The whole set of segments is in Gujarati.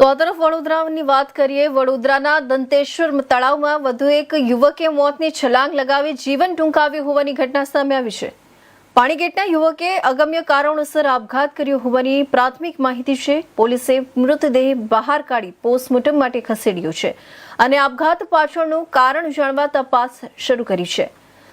તો આ તરફ વડોદરાની વાત કરીએ। વડોદરાના દંતેશ્વર તળાવમાં વધુ એક યુવકે મોતની છલાંગ લગાવી જીવન ટૂંકાવ્યું હોવાની ઘટના સામે આવી છે। પાણીગેટના યુવકે અગમ્ય કારણોસર આપઘાત કર્યો હોવાની પ્રાથમિક માહિતી છે। પોલીસે મૃતદેહ બહાર કાઢી પોસ્ટમોર્ટમ માટે ખસેડ્યો છે અને આપઘાત પાછળનું કારણ જાણવા તપાસ શરૂ કરી છે।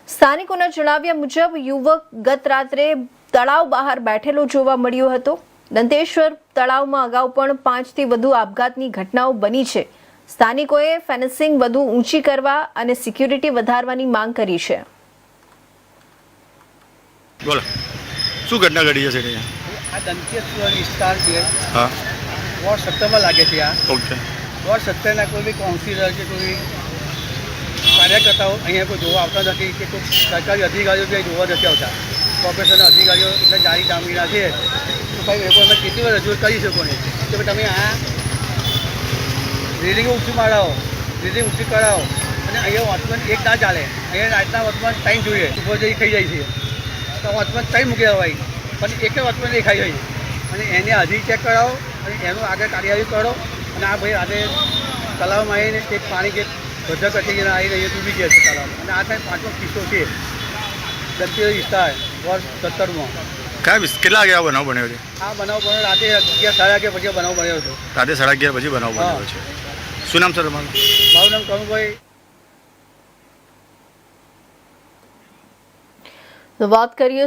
સ્થાનિકોના જણાવ્યા મુજબ યુવક ગત રાત્રે તળાવ બહાર બેઠેલો જોવા મળ્યો હતો। દંતેશ્વર તળાવમાં અગાઉ પણ 5 થી વધુ આપઘાતની ઘટનાઓ બની છે। સ્થાનિકોએ ફેન્સિંગ વધુ ઊંચી કરવા અને સિક્યુરિટી વધારવાની માંગ કરી છે। બોલો શું ઘટના ઘડી છે અહીંયા? આ દંતેશ્વર વિસ્તાર છે। હા, વોર્ડ 17 લાગે છે। આ ઓકે। વોર્ડ 17ના કોઈ બી કાઉન્સિલર કે કોઈ કાર્યકર્તાઓ અહીંયા કોઈ જોવા આવતા નથી કે કોઈ સરકારી અધિકારીઓ બી જોવા નથી આવતા। કોર્પોરેશનના અધિકારીઓ એટલે જારી જામીના છે તો ભાઈ એ અમે કેટલી વાર રજૂઆત કરી શકો ને કે ભાઈ તમે આ રીડિંગ ઊંચી મારાવો, રીડિંગ ઊંચી કરાવો અને અહીંયા વોચમેન એક ના ચાલે। અહીંયા રાતના વોચમેન ટાઈમ જોઈએ, ઉપર જઈ થઈ જાય છે તો વોચમેન ટાઈમ મૂકી દેવાય પણ એક વોચમેન દેખાઈ જાય અને એને હજી ચેક કરાવો અને એનું આગળ કાર્યવાહી કરો। અને આ ભાઈ આજે તળાવમાં આવીને એક પાણી ગેટ બધા કચેરીને આવીને અહીંયા ડૂબી ગયા છે તળાવમાં અને આ કંઈ 5મો કિસ્સો છે દંતેશ્વર વિસ્તાર વોર્ડ 17માં। કેટલા વાગે આ બનાવ બન્યો છે? આ બનાવ બન્યો રાતે 11 સાડા 11 પછી બનાવ બન્યો હતો। રાતે 11:30 પછી બનાવ બન્યો છે। શું નામ સર તમારું? મારું નામ કનુભાઈ। તો વાત કરીએ